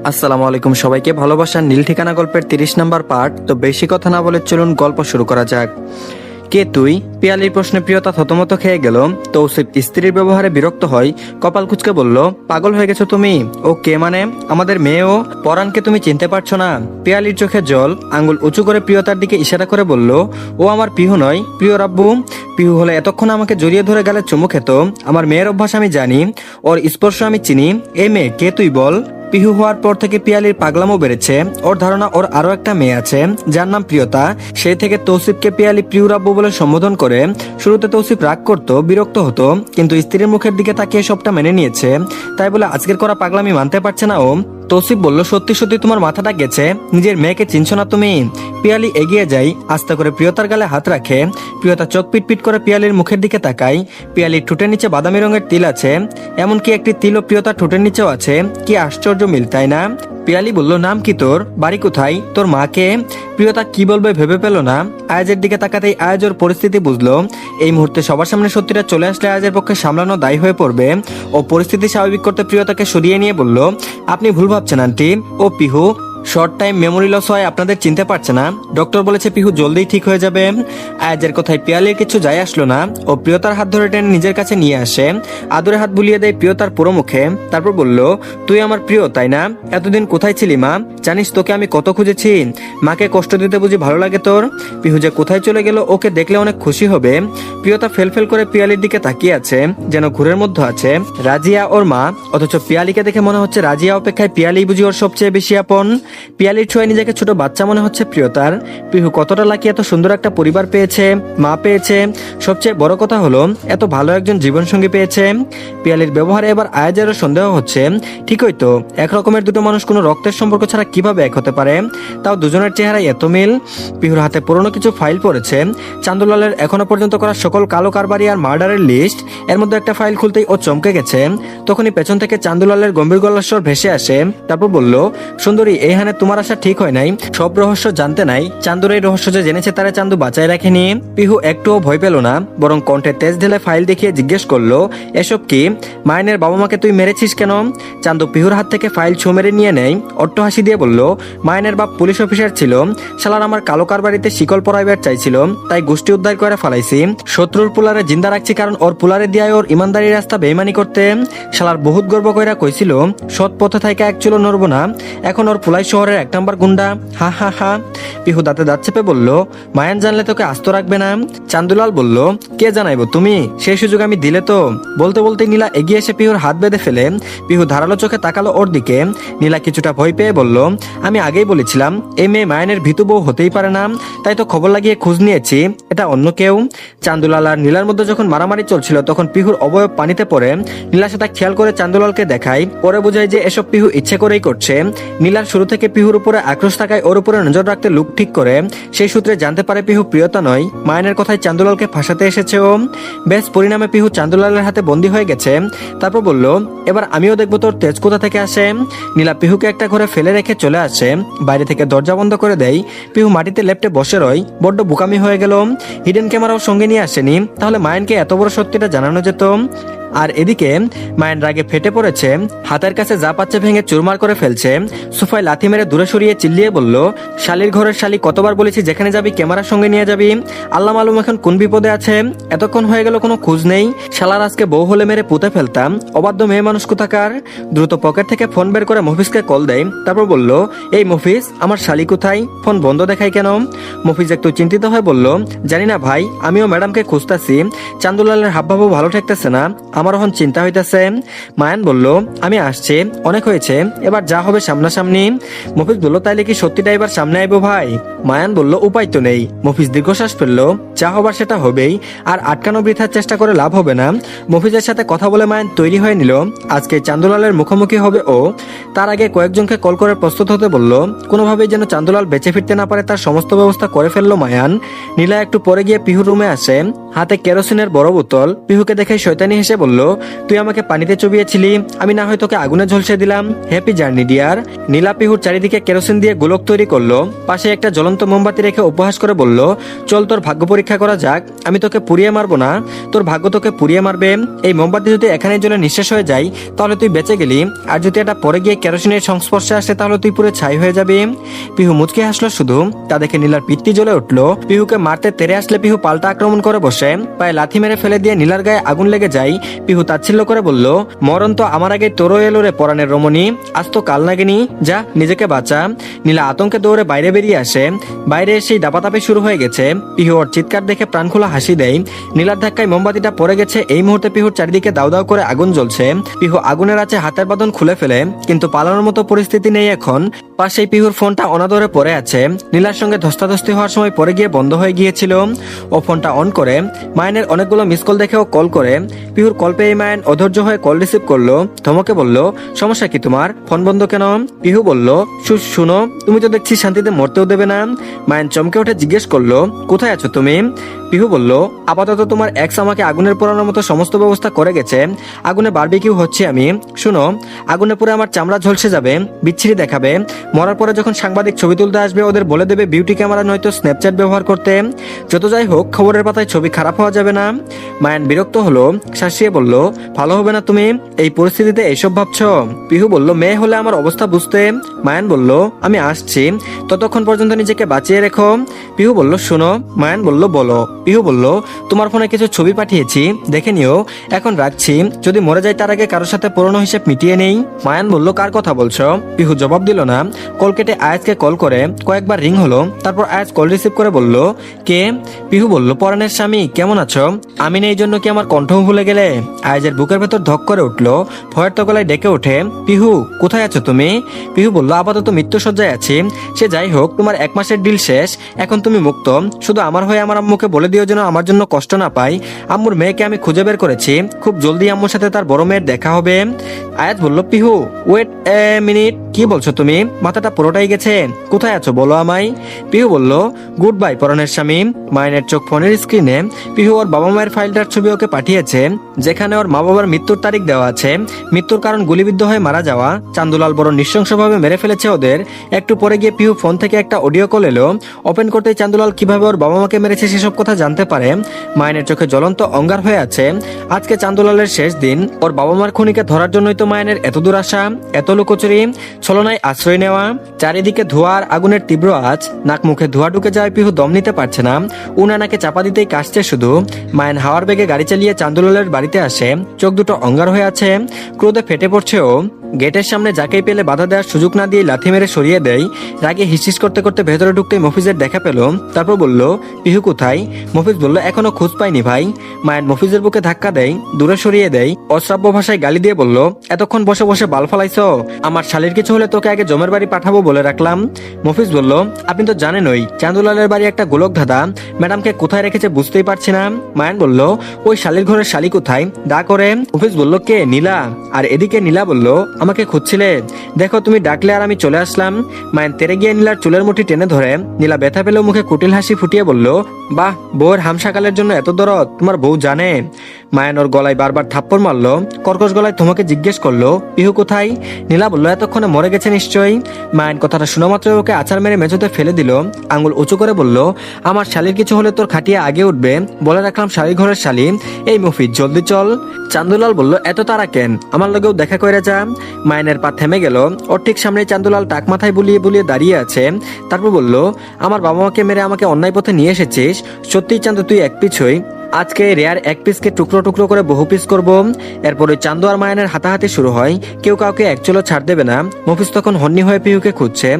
আসসালামু আলাইকুম সবাইকে। ভালোবাসার নীল ঠিকানা গল্পের 30 নম্বর পার্ট। তো বেশি কথা না বলে চলুন গল্প শুরু করা যাক। কে তুই? পিয়ালির প্রশ্নে প্রিয়তা থতমত খেয়ে গেল। তৌসিফ স্ত্রীর ব্যবহারে বিরক্ত হয়, কপাল কুঁচকে বলল, পাগল হয়ে গেছো তুমি? ও কে মানে? আমাদের মেয়ে ও। পরাণকে তুমি চিনতে পারছো না? পিয়ালির চোখে জল, আঙ্গুল উঁচু করে প্রিয়তার দিকে ইশারা করে বলল, ও আমার পিহু নয়, প্রিয় রাব্বু। পিহু হলে এতক্ষণ আমাকে জড়িয়ে ধরে গেলে চুমু খেত। আমার মেয়ের অভ্যাস আমি জানি, ওর স্পর্শ আমি চিনি। এই মেয়ে কে তুই বল? পিহু হওয়ার পর থেকে পিয়ালির পাগলামো বেড়েছে। ওর ধারণা ওর আরো একটা মেয়ে আছে যার নাম প্রিয়তা। সেই থেকে তৌসিফকে পিয়ালি প্রিয় রাব্বু বলে সম্বোধন করে। শুরুতে তৌসিফ রাগ করতো, বিরক্ত হতো, কিন্তু স্ত্রীর মুখের দিকে তাকিয়ে সবটা মেনে নিয়েছে। তাই বলে আজকের করা পাগলামি মানতে পারছে না ও। তৌসিফ বলল, সত্যি সত্যি তোমার মাথাটা গেছে? নিজের মেয়েকে চিনছো না তুমি? পিয়ালি এগিয়ে যাই, আস্তে করে প্রিয়তার গালে হাত রাখে। প্রিয়তা চোখ পিটপিট করে পিয়ালির মুখের দিকে তাকায়। পিয়ালির ঠোঁটের নিচে বাদামি রঙের তিল আছে, এমনকি একটি তিলও প্রিয়তার ঠোঁটের নিচেও আছে। কি আশ্চর্য মিল, তাই না? পিয়ালি বলল, নাম কি তোর? বাড়ি কোথায়? তোর মাকে? প্রিয়তা কি বলবে ভেবে পেল না। আয়াজের দিকে তাকাতেই আয়াজের পরিস্থিতি বুঝলো। এই মুহূর্তে সবার সামনে সত্যিটা চলে আসলে আয়াজের পক্ষে সামলানো দায়ী হয়ে পড়বে। ও পরিস্থিতি স্বাভাবিক করতে প্রিয়তাকে সরিয়ে নিয়ে বলল, আপনি ভুল ভাবছেন আন্টি, ও Pihu. Short time memory loss হয়, আপনাদের চিনতে পারছে না। ডক্টর বলেছে পিহু জলদি ঠিক হয়ে যাবে। আয়াজের কথায় পিয়ালির কিছু যায় আসলো না। ও প্রিয়তার হাত ধরে টেনে নিজের কাছে নিয়ে আসে, আদরে হাত বুলিয়ে দেয় প্রিয়তার পুরো মুখে। তারপর বলল, তুই আমার প্রিয় তাই না? এতদিন কোথায় ছিলি মা? জানিস তোকে আমি কত খুঁজেছি। মাকে কষ্ট দিতে বুঝি ভালো লাগে তোর? পিহু যে কোথায় চলে গেল, ওকে দেখলে অনেক খুশি হবে। প্রিয়তা ফেলফেল করে পিয়ালির দিকে তাকিয়ে আছে, যেন ঘুরের মধ্যে আছে। রাজিয়া ওর মা, অথচ পিয়ালিকে দেখে মনে হচ্ছে রাজিয়া অপেক্ষায় পিয়ালি বুঝি ওর সবচেয়ে বেশি আপন। পিয়ালির ছোঁয়ায় নিজেকে ছোট বাচ্চা মনে হচ্ছে প্রিয়তার। পিহু কতটা লাকি, এত সুন্দর একটা পরিবার পেয়েছে, মা পেয়েছে। সবচেয়ে বড় কথা হলো এত ভালো একজন জীবনসঙ্গী পেয়েছে। পিয়ালির ব্যবহারে এবার আয়াজেরও সন্দেহ হচ্ছে। ঠিকই তো, একরকমের দুটো মানুষ কোনো রক্তের সম্পর্ক ছাড়া কিভাবে এক হতে পারে? তাও দুজনের চেহারায় এত মিল। পিহুর হাতে পুরনো কিছু ফাইল পড়েছে, চান্দুলালের এখনো পর্যন্ত করা সকল কালো কারবারি আর মার্ডারের লিস্ট। এর মধ্যে একটা ফাইল খুলতেই ও চমকে গেছে। তখনই পেছন থেকে চান্দুলালের গম্ভীর গলার স্বর ভেসে আসে। তারপর বলল, সুন্দরী, এইখানে তোমার আসা ঠিক হয় নাই। সব রহস্য জানতে নাই। চান্দুর এই রহস্য যে জেনেছে তারা চান্দু বাঁচায় রাখেনি। পিহু একটুও ভয় পেল না, বরং কণ্ঠে তেজ ঢেলে ফাইল দেখিয়ে জিজ্ঞেস করলো, এসব কি? মাইনের বাবা মাকে তুই মেরেছিস কেন? চান্দু পিহুর হাত থেকে ফাইল ছু মেরে নিয়ে নেয়, অট্ট হাসি দিয়ে বলল, মাইনের বাপ পুলিশ অফিসার ছিল। শালার আমার কালো কারবারিতে শিকল পরাইবার চাইছিল, তাই গোষ্ঠী উদ্ধার করে ফালাইছি। শত্রুর পুলারে জিন্দা রাখছি কারণ ওর পুলারে দিয়ে ওর ইমানদারি রাস্তা বেইমানি করতে। শালার বহুত গর্ব কইরা কইছিল সৎ পথে থাইকা এক চুলো নড়বো না। এখন ওর পুলাই শহরের 1 নম্বর গুন্ডা। হা হা হা। পিহু দাঁতে দাঁত চেপে বলল, মায়ান জানলে তোকে আস্ত রাখবে না। চান্দুলাল বলল, কে জানাইবো তুমি? সেই সুযোগ আমি দিলে তো। বলতে বলতে নীলা এগিয়ে এসে পিহুর হাত বেঁধে ফেলে। পিহু ধারালো চোখে তাকালো ওর দিকে। নীলা কিছুটা ভয় পেয়ে বলল, আমি আগেই বলেছিলাম এই মেয়ে মায়ানের ভীতু বউ হতেই পারে না, তাই তো খবর লাগিয়ে খোঁজ নিয়েছি এটা অন্য কেউ। চান্দুলাল আর নীলার মধ্যে যখন মারামারি চলছিল তখন পিহুর অবয়ব পানিতে পড়ে। নীলা সেটা খেয়াল করে চান্দুলালকে দেখায়, পরে বোঝায় যে এসব পিহু ইচ্ছে করেই করছে। নীলার শুরু থেকে পিহুর উপরে আক্রোশ থাকায় ওর উপরে নজর রাখতে লুক ঠিক করে। সেই সূত্রে জানতে পারে পিহু প্রিয়তা নয়, মায়ানের কথায় চান্দুলালকে ফাঁসাতে এসেছে ও। বেশ, পরিণামে পিহু চান্দুলালের হাতে বন্দী হয়ে গেছে। তারপর বলল, এবার আমিও দেখবো তোর তেজ কোথা থেকে আসে। নীলা পিহুকে একটা ঘরে ফেলে রেখে চলে আসে, বাইরে থেকে দরজা বন্ধ করে দেয়। পিহু মাটিতে লেপটে বসে রয়, বড্ড বোকামি হয়ে গেল। হিডেন ক্যামেরাও সঙ্গে নিয়ে আসেনি, তাহলে মায়ানকে এত বড় সত্যিটা জানানো যেত। আর এদিকে মায়ের রাগে ফেটে পড়েছে, হাতের কাছে যা পাচ্ছে ভেঙে চুরমার করে ফেলছে। সোফায় লাথি মেরে দূরে সরিয়ে চিল্লিয়ে বলল, শালির ঘরের শালি, কতবার বলেছি যেখানে যাবি ক্যামেরার সঙ্গে নিয়ে যাবি। আল্লাহ মালুম এখন কোন বিপদে আছে। এতক্ষণ হয়ে গেল কোনো খোঁজ নেই। শালার আজকে বউ হলে মেরে পুঁতে ফেলতাম, অবাধ্য মেয়ে মানুষ কোথাকার। দ্রুত পকেট থেকে ফোন বের করে মফিজকে কল দেয়। তারপর বলল, এই মফিজ, আমার শালি কোথায়? ফোন বন্ধ দেখায় কেন? মফিজ একটু চিন্তিত হয়ে বলল, জানি না ভাই, আমিও ম্যাডামকে খুঁজতেছি। চান্দুলালের হাবভাবও ভালো ঠেকতেছে না, আমার এখন চিন্তা হইতেছে। মায়ান বলল, আমি আসছি, অনেক হয়েছে, এবার যা হবে সামনাসামনি। মফিজ বলল, তাইলে কি সত্যিটা এবার সামনে আইবো ভাই? মায়ান বলল, উপায় তো নেই। মফিজ দীর্ঘশ্বাস ফেললো, যা হবার সেটা হবেই, আর আটকানো বৃথার চেষ্টা করে লাভ হবে না। মফিজের সাথে কথা বলে মায়ান তৈরি হয়ে নিল, আজকে চান্দুলালের মুখোমুখি হবে ও। তার আগে কয়েকজনকে কল করে প্রস্তুত হতে বলল, কোনোভাবেই যেন চান্দুলাল বেঁচে ফিরতে না পারে তার সমস্ত ব্যবস্থা করে ফেললো মায়ান। নীলা একটু পরে গিয়ে পিহুর রুমে আসে, হাতে কেরোসিনের বড় বোতল। পিহুকে দেখে শয়তানি হেসে বলল, বলল, তুই আমাকে পানিতে চুবিয়েছিলি, আমি না হয় তোকে আগুনে ঝলসে দিলাম। Happy journey dear. নীলা পিহুর চারিদিকে কেরোসিন দিয়ে গোলক তৈরি করলো, পাশে একটা জ্বলন্ত মোমবাতি রেখে উপহাস করে বলল, চল তোর ভাগ্য পরীক্ষা করা যাক, আমি তোকে পুড়িয়ে মারবো না, তোর ভাগ্য তোকে পুড়িয়ে মারবে। এই মোমবাতি যদি এখানে জ্বলে নিঃশেষ হয়ে যায় তাহলে তুই বেঁচে গেলি, আর যদি এটা পরে গিয়ে কেরোসিনের সংস্পর্শে আসে তাহলে তুই পুরো ছাই হয়ে যাবি। পিহু মুচকে হাসলো শুধু, তা দেখে নীলার পিত্তি জ্বলে উঠলো। পিহুকে মারতে তেরে আসলে পিহু পাল্টা আক্রমণ করে বসে, পায়ে লাথি মেরে ফেলে দিয়ে নীলার গায়ে আগুন লেগে যায়। পিহু তাচ্ছিল্য করে বলল, মরণ তো আমার আগে তোরও এলো রে পরাণের রমণী, আজ তো কাল নাগিনি, যা নিজেকে বাঁচা। নীলা আতঙ্কে দৌড়ে বাইরে বেরিয়ে আসে। বাইরে এসেই দাপাদাপি শুরু হয়ে গেছে। পিহু ওর চিৎকার দেখে প্রাণখোলা হাসি দেয়। নীলার ধাক্কায় মোমবাতিটা পড়ে গেছে। এই মুহূর্তে পিহুর চারিদিকে দাউ দাউ করে আগুন জ্বলছে। পিহু আগুনের আছে হাতের বাঁধন খুলে ফেলে, কিন্তু পালানোর মতো পরিস্থিতি নেই এখন। পাশেই পিহুর ফোনটা অনাদরে পড়ে আছে। নীলার সঙ্গে ধস্তাধস্তি হওয়ার সময় পরে গিয়ে বন্ধ হয়ে গিয়েছিল। ও ফোনটা অন করে মায়নের অনেকগুলো মিস কল দেখেও কল করে। পিহুর কল পেয়ে মায়ন অধৈর্য হয়ে কল রিসিভ করলো। ধমকে বলল, সমস্যা কি তোমার, ফোন বন্ধ কেন? পিহু বলল, শুনো, তুমি তো দেখছি শান্তিতে মরতেও দেবে না। মায়ন চমকে উঠে জিজ্ঞেস করলো, কোথায় আছো তুমি? পিহু বলল, আপাতত তোমার এক্স আমাকে আগুনের পোড়ানোর মতো সমস্ত ব্যবস্থা করে গেছে, আগুনে বারবিকিউ হচ্ছে আমি। শুনো, আগুনে পুরো আমার চামড়া ঝলসে যাবে, বিচ্ছিরি দেখাবে। মরার পরে যখন সাংবাদিক ছবি তুলতে আসবে ওদের বলে দেবে বিউটি ক্যামেরা নয়তো স্ন্যাপচ্যাট ব্যবহার করতে। যত যাই হোক, খবরের পাতায় ছবি খারাপ হওয়া যাবে না। মায়ান বিরক্ত হলো, শাসিয়ে বলল, ভালো হবে না তুমি এই পরিস্থিতিতে এইসব ভাবছ? পিহু বলল, মেয়ে হলে আমার অবস্থা বুঝতে। মায়ান বলল, আমি আসছি, ততক্ষণ পর্যন্ত নিজেকে বাঁচিয়ে রেখো। পিহু বলল, শোনো। মায়ান বলল, বলো। পিহু বলল, তোমার ফোনে কিছু ছবি পাঠিয়েছি, দেখে নিও, এখন রাখছি, যদি মরে যায় তার আগে কারোর সাথে পুরনো হিসেব মিটিয়ে নেই। মায়ান বলল, কার কথা বলছো? পিহু জবাব দিল না। কল কেটে আয়াজকে কল করে কয়েকবার রিং হলো, তারপর আয়াজ কল রিসিভ করে বলল, কে? পিহু বলল, পরাণের স্বামী, কেমন আছো? আমি নেই জন্য কি আমার কণ্ঠ ভুলে গেলে? আয়াজের বুকের ভেতর ধক করে উঠলো, ভয়ের তো গলায় ডেকে ওঠে, পিহু কোথায় আছো তুমি? পিহু বলল, আপাতত মৃত্যুসজ্জায় আছি। সে যাই হোক, তোমার 1 মাসের ডিল শেষ, এখন তুমি মুক্ত। শুধু আমার হয়ে আমার আম্মুকে বলে দিও যেন আমার জন্য কষ্ট না পাই। আম্মুর মেয়েকে আমি খুঁজে বের করেছি, খুব জলদি আম্মুর সাথে তার বড় মেয়ের দেখা হবে। আয়াজ বলল, পিহু ওয়েট এ মিনিট, কি বলছো তুমি? মাথাটা পুরোটাই গেছে, কোথায় আছো বলো আমায়। পিহু বলল, গুড বাই পরাণের স্বামী। মায়ের চোখ ফোনের স্ক্রিনে পিহু ওর বাবা মায়ের ফাইলটার ছবি ওকে পাঠিয়েছে, যেখানে ওর মা বাবার মৃত্যুর তারিখ দেওয়া আছে, মৃত্যুর কারণ গুলিবিদ্ধ হয়ে মারা যাওয়া। চান্দুলাল বড় নৃশংসভাবে মেরে ফেলেছে ওদের। একটু পরে গিয়ে পিহু ফোন থেকে একটা অডিও কল এলো। ওপেন করতেই চান্দুলাল কিভাবে ওর বাবা মাকে মেরেছে সেসব কথা জানতে পারে। মায়ের চোখে জ্বলন্ত অঙ্গার হয়ে আছে। আজকে চান্দুলালের শেষ দিন। ওর বাবা মার খুনিকে ধরার জন্যই তো মায়ের এত দূর আসা, এত লুকোচুরি, ছলনায় আশ্রয় নেওয়া। চারিদিকে ধোঁয়া আর আগুনের তীব্র আঁচ, নাক মুখে ধোঁয়া ঢুকে যায়। পিহু দম নিতে পারছে না, উনানাকে চাপা দিতেই কাশছে শুধু। মায়ের হাওয়ার বেগে গাড়ি চালিয়ে চান্দুলালের বাড়িতে আসে। চোখ দুটো অঙ্গার হয়ে আছে, ক্রোধে ফেটে পড়ছে ও। গেটের সামনে যাকেই পেলে বাধা দেওয়ার সুযোগ না দিয়ে লাথি মেরে সরিয়ে দেয়। রাগে হিসিস করতে করতে ভেতরে ঢুকতেই মফিজের দেখা পেল। তারপর বলল, পিহু কোথায়? মফিজ বলল, এখনো খোঁজ পাইনি ভাই। মায়ের মফিজের বুকে ধাক্কা দেয়, দূরে সরিয়ে দেয়। অশ্রাব্য ভাষায় গালি দিয়ে বলল, এতক্ষণ বসে বসে বাল ফালাইছো? আমার শালির কিছু হলে তোকে আগে জমের বাড়ি পাঠাবো বলে রাখলাম। মফিজ বলল, আপনি তো জানেনই চান্দুলালের বাড়ি একটা গোলক ধাঁধা, ম্যাডামকে কোথায় রেখেছে বুঝতেই পারছি না। মায়ান বলল, ওই শালির ঘরের শালি কোথায়? দা করে। মফিজ বলল, কে? নীলা। আর এদিকে নীলা বলল, আমাকে খুঁজছিলে? দেখো তুমি ডাকলে আর আমি চলে আসলাম। মায়ান তেরে গিয়ে নীলার চুলের মুঠি টেনে ধরে। নীলা ব্যথা পেলেও মুখে কুটিল হাসি ফুটিয়ে বলল, বাহ, বউয়ের হামসাকালের জন্য এত দরদ তোমার বউ জানে। মায়ান ওর গলায় বারবার থাপ্পড় মারলো। কর্কশ গলায় তোমাকে জিজ্ঞেস করলো, পিহু কোথায়? নীলা বলল, এতক্ষণে মরে গেছে নিশ্চয়ই। মায়ান কথাটা শোনা মাত্র ওকে আছাড় মেরে মেঝেতে ফেলে দিল। আঙুল উঁচু করে বলল, আমার শালির কিছু হলে তোর খাটিয়ে আগে উঠবে, বলে রাখলাম শালির ঘরের শালি। এই মফিজ জলদি চল। চান্দুলাল বলল, এত তারা কেন? আমার লগেও দেখা করে যা। মায়ানের পা থেমে গেল। ওর ঠিক সামনে চান্দুলাল টাক মাথায় বুলিয়ে বুলিয়ে দাঁড়িয়ে আছে। তারপর বলল, আমার বাবা মাকে মেরে আমাকে অন্যায় পথে নিয়ে এসেছিস, সত্যিই চান্দু তুই এক পিছ হই। আজকে রেয়ার এক পিসকে টুকরো টুকরো করে বহু পিস করবো। এরপরে চান্দু আর মায়ানের হাতাহাতি শুরু হয়। কেউ কাউকে এক চলো ছাড় দেবে না। মফিজ তখন হন্নি হয়ে পিহুকে খুঁজছে।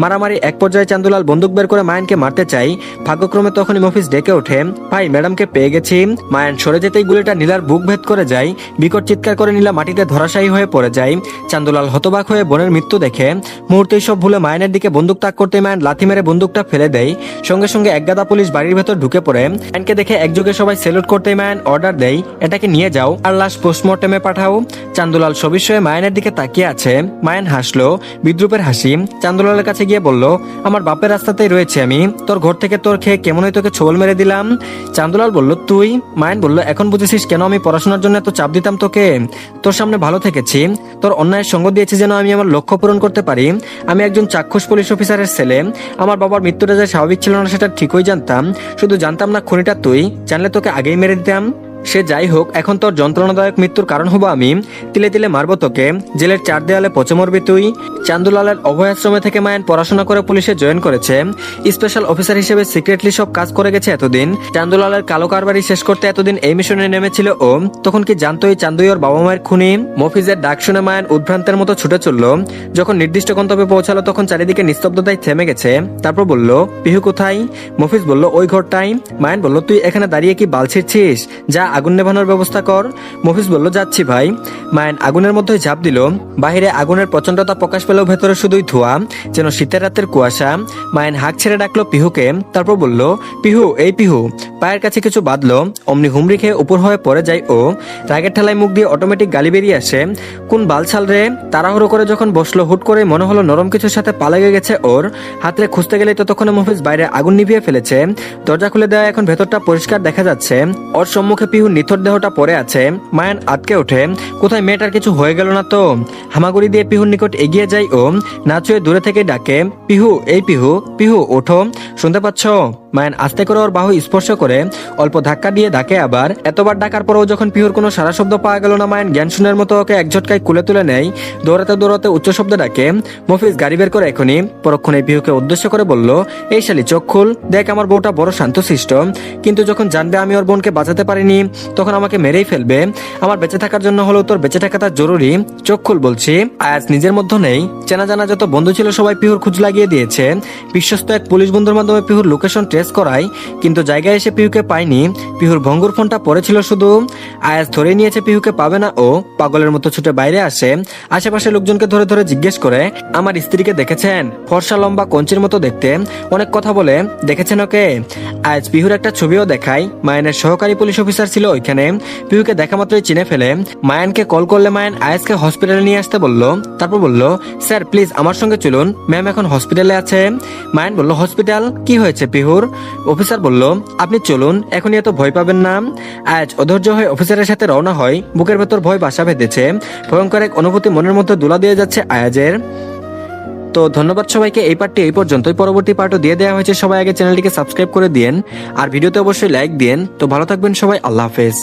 মারামারি এক পর্যায়ে চান্দুলাল বন্দুক বের করে মায়ানকে মারতে চাই। ভাগ্যক্রমে তখনই মফিজ ডেকে ওঠে, ভাই ম্যাডামকে পেয়ে গেছি। মায়ান সরে যেতেই গুলিটা নীলার বুক ভেদ করে যায়। বিকট চিৎকার করে নীলা মাটিতে ধরাশায়ী হয়ে পড়ে যায়। চান্দুলাল হতবাক হয়ে বোনের মৃত্যু দেখে মুহূর্তেই সব ভুলে মায়ানের দিকে বন্দুক তাক করতে মায়ান লাথি মেরে বন্দুকটা ফেলে দেয়। সঙ্গে সঙ্গে একগাদা পুলিশ বাড়ির ভেতর ঢুকে পড়ে। মায়ানকে দেখে একযোগে সবাই স্যালুট করতে মায়ান অর্ডার দেয়, এটাকে নিয়ে যাও আর লাশ পোস্টমর্টেমে পাঠাও। চান্দুলাল সবিস্ময়ে মায়ানের দিকে তাকিয়ে আছে। মায়ান হাসলো, বিদ্রুপের হাসি। চান্দুলালের কাছে গিয়ে বলল, আমার বাপের রাস্তাতেই রয়েছে আমি, তোর ঘর থেকে তোর খেয়ে কেমনই তোকে ছোবল মেরে দিলাম। চান্দুলাল বলল, তুই? মায়ান বলল, এখন বুঝেছিস কেন আমি পড়াশোনার জন্য এত চাপ দিতাম তোকে? তোর সামনে ভালো থেকেছি, তোর অন্যায়ের সঙ্গ দিয়েছি যেন আমি আমার লক্ষ্য পূরণ করতে পারি। আমি একজন চাক্ষুষ পুলিশ অফিসারের ছেলে। আমার বাবার মৃত্যুটা যে স্বাভাবিক ছিল না সেটা ঠিকই জানতাম, শুধু জানতাম না খুনিটা তুই। জানলে তোকে আগেই মেরে দিতাম। সে যাই হোক, এখন তোর যন্ত্রণাদায়ক মৃত্যুর কারণ হবো আমি। তিলে তিলে মারবো তোকে, জেলের চার দেয়ালে পচে মরবি তুই। চান্দুলালের অভয়াশ্রমে থেকে মায়ান পড়াশোনা করে পুলিশে জয়েন করেছে। স্পেশাল অফিসার হিসেবে সিক্রেটলি সব কাজ করে গেছে এতদিন। চান্দুলালের কালো কারবারি শেষ করতে এতদিন এই মিশনে নেমেছিল ও। তখন কি জানতো এই চান্দুই ওর বাবা মায়ের খুনি? মফিজের ডাক শুনে মায়ান উদ্ভ্রান্তের মতো ছুটে চলল। যখন নির্দিষ্ট গন্তব্যে পৌঁছালো তখন চারিদিকে নিস্তব্ধতায় থেমে গেছে। তারপর বলল, পিহু কোথায়? মফিজ বলল, ওই ঘরটাই। মায়ান বলল, তুই এখানে দাঁড়িয়ে কি বাল ছিড়ছিস? যা আগুন নেভানোর ব্যবস্থা কর। মফিজ বলল, যাচ্ছি ভাই। মায়ান আগুনের মধ্যে ঝাঁপ দিল। বাহিরে আগুনের প্রচন্ডতা প্রকাশ পেলেও ভেতরে শুধুই ধোঁয়া, যেন শীতের রাতের কুয়াশা। মায়ান হাঁক ছেড়ে ডাকলো পিহুকে। তারপর বলল, পিহু, এই পিহু। পায়ের কাছে কিছু বাঁধলো, অমনি হুমড়ি খেয়ে উপর হয়ে পড়ে যায় ও। রাগের ঠেলায় মুখ দিয়ে অটোমেটিক গালি বেরিয়ে আসে। কোন বালছাল রে! তাড়াহুড়ো করে যখন বসলো হুট করে মনে হলো নরম কিছুর সাথে পা লেগে গেছে ওর। হাতে খুঁজতে গেলে ততক্ষণে মফিজ বাইরে আগুন নিভিয়ে ফেলেছে। দরজা খুলে দেওয়া এখন ভেতরটা পরিষ্কার দেখা যাচ্ছে। ওর সম্মুখে পিহুর নিথর দেহটা পড়ে আছে। মায়ান আটকে ওঠে, কোথায় মেয়েটার কিছু হয়ে গেল না তো? হামাগুড়ি দিয়ে পিহুর নিকট এগিয়ে যায় ও। না ছুঁয়ে দূরে থেকে ডাকে, পিহু, এই পিহু, পিহু ওঠো, শুনতে পাচ্ছ? মায়ান আস্তে করে ওর বাহু স্পর্শ করে অল্প ধাক্কা দিয়ে ডাকে আবার। এতবার ডাকার পরেও যখন পিহুর কোনো সারা শব্দ পাওয়া গেল না, মায়ান জ্ঞান শূন্যের মতো ওকে এক ঝটকায় কুলে তুলে নেয়। দৌড়াতে দৌড়াতে উচ্চ শব্দে ডাকে, মফিজ গাড়ি বের করে এখনই। পরক্ষণে পিহুকে উদ্দেশ্য করে বলল, এই শালি চোখ খুল, দেখ আমার বউটা বড় শান্তশিষ্ট, কিন্তু যখন জানবে আমি ওর বোনকে বাঁচাতে পারিনি তখন আমাকে মেরেই ফেলবে। আমার বেঁচে থাকার জন্য হলেও তোর বেঁচে থাকাটা জরুরি, চোখ খুল বলছি। আয়াজ নিজের মধ্যে নেই। চেনা জানা যত বন্ধু ছিল সবাই পিহুর খোঁজ লাগিয়ে দিয়েছে। বিশ্বস্ত এক পুলিশ বন্ধুর মাধ্যমে পিহুর লোকেশন ট্রেস করায়, কিন্তু জায়গায় এসে পিহুকে পায়নি। পিহুর ভঙ্গুর ফোনটা পড়েছিল শুধু। আয়াজ ধরে নিয়েছে পিহুকে পাবে না ও। পাগলের মতো ছুটে বাইরে আসে। আশেপাশে লোকজনকে ধরে ধরে জিজ্ঞেস করে, আমার স্ত্রীকে দেখেছেন? ফর্সা, লম্বা, কঞ্চির মতো দেখতে, অনেক কথা বলে, দেখেছেন ওকে? আয়াজ পিহুর একটা ছবিও দেখায়। মায়ানের সহকারী পুলিশ অফিসার ছিল ওইখানে। পিহুকে দেখা মাত্রই চিনে ফেলে। মায়ানকে কল করলে মায়ান আয়াজকে হসপিটালে নিয়ে আসতে বলল। তারপর বলল, স্যার প্লিজ আমার সঙ্গে চলুন, ম্যাম এখন হসপিটালে আছে। মায়ান বলল, হসপিটাল? কি হয়েছে পিহুর? অফিসার বলল, আপনি চলুন, এখনই এত ভয় পাবেন না। আয়াজ অধৈর্য হয়ে অফিসারের সাথে রওনা হয়। বুকের ভেতর ভয় বাসা বেঁধেছে। ভয়ঙ্কর এক অনুভূতি মনের মধ্যে দোলা দিয়ে যাচ্ছে আয়াজের। তো ধন্যবাদ সবাইকে। এই পার্টটি এই পর্যন্তই, পরবর্তী পার্টও দিয়ে দেওয়া হয়েছে। সবাই আগে চ্যানেলটিকে সাবস্ক্রাইব করে দিন আর ভিডিওতে অবশ্যই লাইক দিন। তো ভালো থাকবেন সবাই, আল্লাহ হাফেজ।